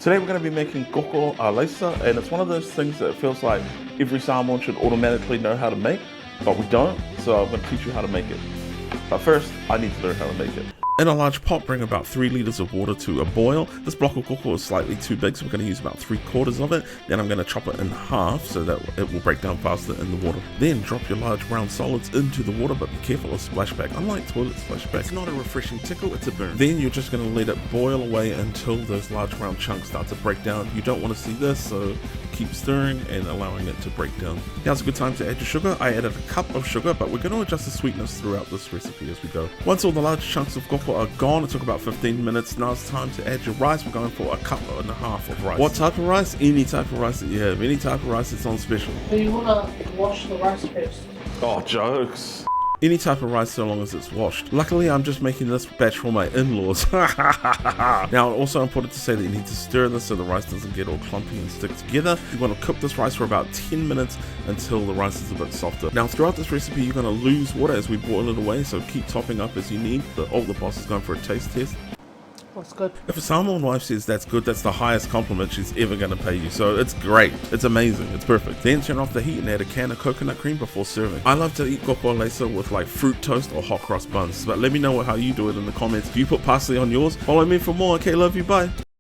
Today we're going to be making Koko Alaisa, and it's one of those things that feels like every Samoan should automatically know how to make, but we don't, so I'm going to teach you how to make it. But first, I need to learn how to make it. In a large pot, bring about 3 liters of water to a boil. This block of koko is slightly too big, so we're going to use about 3/4 of it. Then I'm going to chop it in half so that it will break down faster in the water. Then drop your large brown solids into the water, but be careful of splashback. Unlike toilet splashback, it's not a refreshing tickle, it's a burn. Then you're just going to let it boil away until those large brown chunks start to break down. You don't want to see this, so keep stirring and allowing it to break down. Now's a good time to add your sugar. I added a cup of sugar, but we're going to adjust the sweetness throughout this recipe as we go. Once all the large chunks of koko are gone, it took about 15 minutes. Now it's time to add your rice. We're going for 1.5 cups of rice. What type of rice? Any type of rice that you have. Any type of rice that's on special. So you want to wash the rice first? Oh, jokes. Any type of rice so long as it's washed. Luckily, I'm just making this batch for my in-laws. Now, also important to say that you need to stir this so the rice doesn't get all clumpy and stick together. You want to cook this rice for about 10 minutes until the rice is a bit softer. Now, throughout this recipe, you're going to lose water as we boil it away, so keep topping up as you need. The boss is going for a taste test. That's good. If a Samoan wife says that's good, that's the highest compliment she's ever going to pay you. So it's great. It's amazing. It's perfect. Then turn off the heat and add a can of coconut cream before serving. I love to eat Koko Alaisa with like fruit toast or hot cross buns. But let me know how you do it in the comments. Do you put parsley on yours? Follow me for more. Okay, love you. Bye.